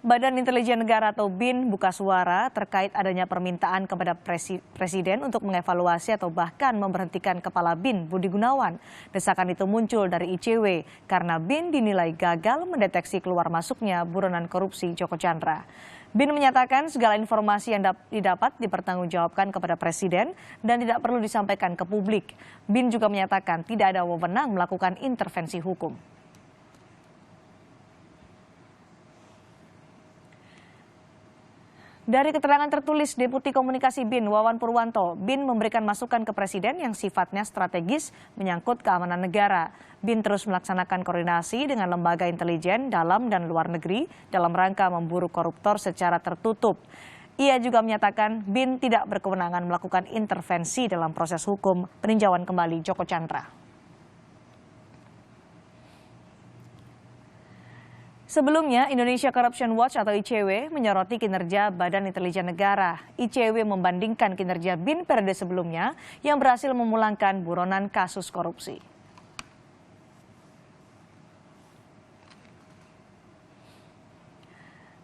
Badan Intelijen Negara atau BIN buka suara terkait adanya permintaan kepada Presiden untuk mengevaluasi atau bahkan memberhentikan Kepala BIN Budi Gunawan. Desakan itu muncul dari ICW karena BIN dinilai gagal mendeteksi keluar masuknya buronan korupsi Joko Chandra. BIN menyatakan segala informasi yang didapat dipertanggungjawabkan kepada Presiden dan tidak perlu disampaikan ke publik. BIN juga menyatakan tidak ada wewenang melakukan intervensi hukum. Dari keterangan tertulis Deputi Komunikasi BIN Wawan Purwanto, BIN memberikan masukan ke Presiden yang sifatnya strategis menyangkut keamanan negara. BIN terus melaksanakan koordinasi dengan lembaga intelijen dalam dan luar negeri dalam rangka memburu koruptor secara tertutup. Ia juga menyatakan BIN tidak berkewenangan melakukan intervensi dalam proses hukum peninjauan kembali Joko Chandra. Sebelumnya, Indonesia Corruption Watch atau ICW menyoroti kinerja Badan Intelijen Negara. ICW membandingkan kinerja BIN periode sebelumnya yang berhasil memulangkan buronan kasus korupsi.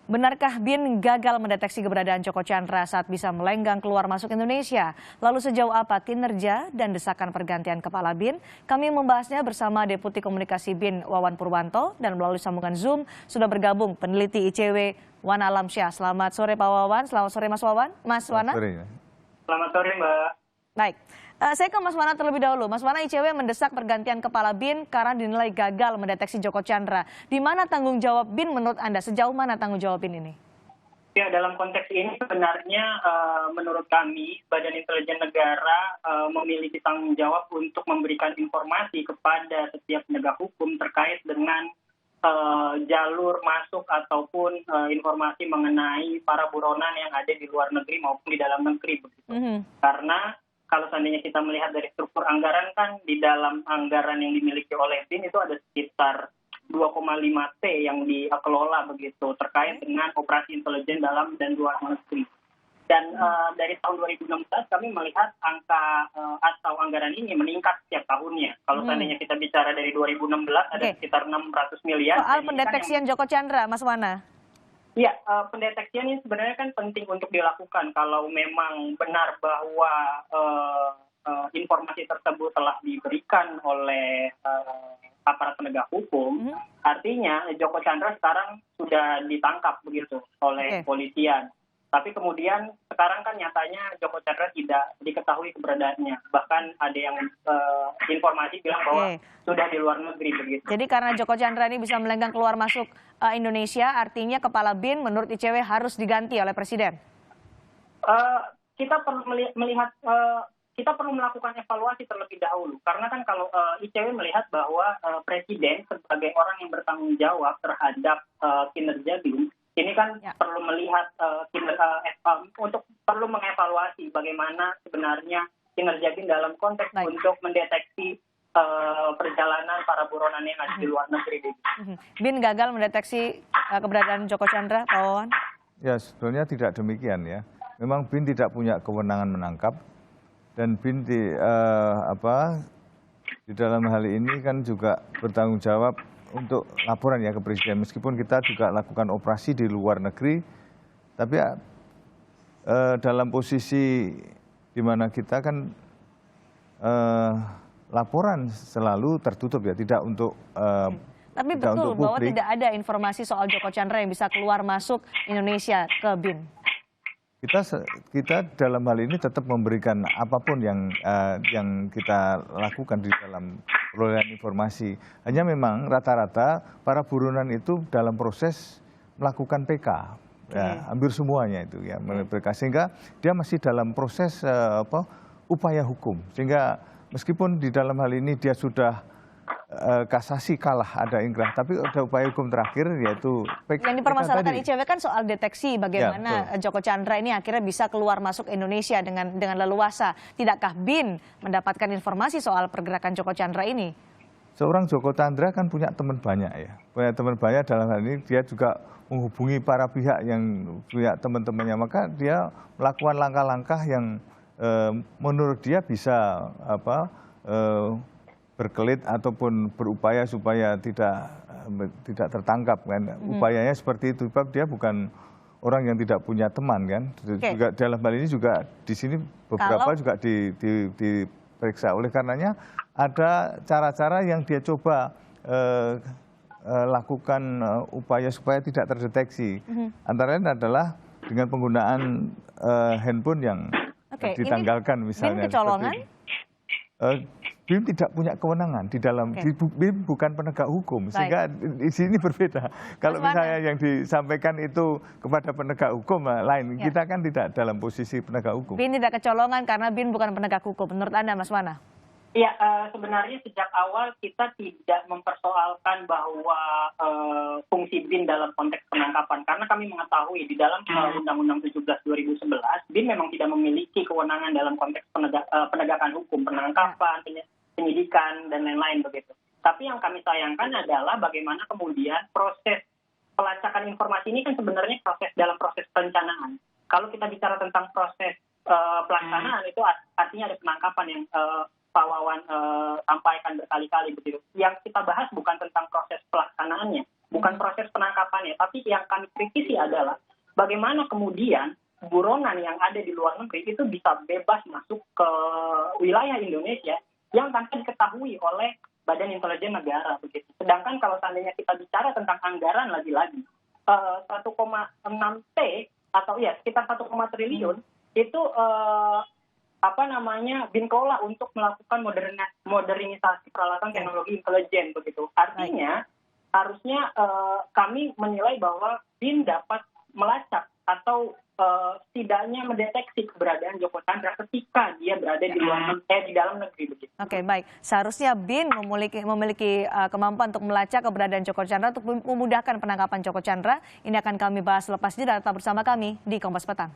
Benarkah BIN gagal mendeteksi keberadaan Joko Chandra saat bisa melenggang keluar masuk Indonesia? Lalu sejauh apa kinerja dan desakan pergantian Kepala BIN? Kami membahasnya bersama Deputi Komunikasi BIN Wawan Purwanto dan melalui sambungan Zoom sudah bergabung peneliti ICW Wana Alamsyah. Selamat sore Pak Wawan, selamat sore Mas Wawan. Mas Wana? Selamat sore Mbak. Baik. Saya ke Mas Wana terlebih dahulu. Mas Wana, ICW mendesak pergantian Kepala BIN karena dinilai gagal mendeteksi Joko Chandra. Di mana tanggung jawab BIN menurut Anda? Sejauh mana tanggung jawab BIN ini? Ya, dalam konteks ini sebenarnya menurut kami Badan Intelijen Negara memiliki tanggung jawab untuk memberikan informasi kepada setiap penegak hukum terkait dengan jalur masuk ataupun informasi mengenai para buronan yang ada di luar negeri maupun di dalam negeri. Karena kalau seandainya kita melihat dari struktur anggaran kan di dalam anggaran yang dimiliki oleh BIN itu ada sekitar 2,5 T yang dikelola begitu terkait dengan operasi intelijen dalam dan luar negeri. Dan dari tahun 2016 kami melihat angka atau anggaran ini meningkat setiap tahunnya. Kalau seandainya kita bicara dari 2016 ada sekitar 600 miliar. Soal pendeteksian Joko Chandra, Mas Wana. Ya, pendeteksian ini sebenarnya kan penting untuk dilakukan kalau memang benar bahwa informasi tersebut telah diberikan oleh aparat penegak hukum. Artinya Joko Chandra sekarang sudah ditangkap begitu oleh polisian. Tapi kemudian sekarang kan nyatanya Joko Chandra tidak diketahui keberadaannya. Bahkan ada yang informasi bilang bahwa sudah di luar negeri begitu. Jadi karena Joko Chandra ini bisa melenggang keluar masuk Indonesia, artinya Kepala BIN menurut ICW harus diganti oleh Presiden? Kita perlu melihat, kita perlu melakukan evaluasi terlebih dahulu. Karena kan kalau ICW melihat bahwa Presiden sebagai orang yang bertanggung jawab terhadap kinerja BIN, ini kan perlu melihat untuk perlu mengevaluasi bagaimana sebenarnya kinerja BIN dalam konteks untuk mendeteksi perjalanan para buronan yang ada di luar negeri. BIN gagal mendeteksi keberadaan Joko Chandra, Pak Wawan? Ya, sebetulnya tidak demikian ya. Memang BIN tidak punya kewenangan menangkap dan BIN di dalam hal ini kan juga bertanggung jawab untuk laporan ya ke Presiden. Meskipun kita juga lakukan operasi di luar negeri, tapi dalam posisi di mana kita kan laporan selalu tertutup ya, tidak untuk tapi betul bahwa tidak ada informasi soal Joko Chandra yang bisa keluar masuk Indonesia ke BIN. Kita dalam hal ini tetap memberikan apapun yang kita lakukan di dalam perolehan informasi. Hanya memang rata-rata para buronan itu dalam proses melakukan PK, ya, hampir semuanya itu ya PK, sehingga dia masih dalam proses upaya hukum. Sehingga meskipun di dalam hal ini dia sudah kasasi kalah, ada ingkrah, tapi ada upaya hukum terakhir yaitu PK. Yang dipermasalahkan ICW kan soal deteksi bagaimana Joko Chandra ini akhirnya bisa keluar masuk Indonesia dengan leluasa. Tidakkah BIN mendapatkan informasi soal pergerakan Joko Chandra ini? Seorang Joko Chandra kan punya teman banyak ya, punya teman banyak dalam hal ini dia juga menghubungi para pihak yang punya teman-temannya, maka dia melakukan langkah-langkah yang menurut dia bisa berkelit ataupun berupaya supaya tidak tidak tertangkap kan. Upayanya seperti itu, sebab dia bukan orang yang tidak punya teman kan. Juga dalam hal ini juga di sini beberapa juga diperiksa. Oleh karenanya ada cara-cara yang dia coba lakukan upaya supaya tidak terdeteksi. Antara lain adalah dengan penggunaan handphone yang ditanggalkan misalnya. BIM kecolongan? BIM tidak punya kewenangan di dalam, BIM bukan penegak hukum, sehingga di sini berbeda. Kalau misalnya yang disampaikan itu kepada penegak hukum lain, kita kan tidak dalam posisi penegak hukum. BIM tidak kecolongan karena BIM bukan penegak hukum. Menurut Anda, Mas Wana? Ya, sebenarnya sejak awal kita tidak mempersoalkan bahwa fungsi BIN dalam konteks penangkapan. Karena kami mengetahui di dalam Undang-Undang 17/2011, BIN memang tidak memiliki kewenangan dalam konteks penegakan hukum, penangkapan, penyidikan, dan lain-lain begitu. Tapi yang kami sayangkan adalah bagaimana kemudian proses pelacakan informasi ini kan sebenarnya dalam proses perencanaan. Kalau kita bicara tentang proses pelaksanaan, itu artinya ada penangkapan yang Pak Wawan sampaikan berkali-kali begitu. Yang kita bahas bukan tentang proses pelaksanaannya, bukan proses penangkapannya, tapi yang kami kritisi adalah bagaimana kemudian buronan yang ada di luar negeri itu bisa bebas masuk ke wilayah Indonesia yang tanpa diketahui oleh Badan Intelijen Negara begitu. Sedangkan kalau seandainya kita bicara tentang anggaran lagi-lagi 1,6 T atau ya sekitar 1, triliun itu BIN kelola untuk melakukan modernisasi peralatan teknologi intelijen begitu. Artinya harusnya kami menilai bahwa BIN dapat melacak atau setidaknya mendeteksi keberadaan Joko Chandra ketika dia berada di dalam negeri begitu. Oke, baik. Seharusnya BIN memiliki kemampuan untuk melacak keberadaan Joko Chandra untuk memudahkan penangkapan Joko Chandra. Ini akan kami bahas lepas jeda. Tetap bersama kami di Kompas Petang.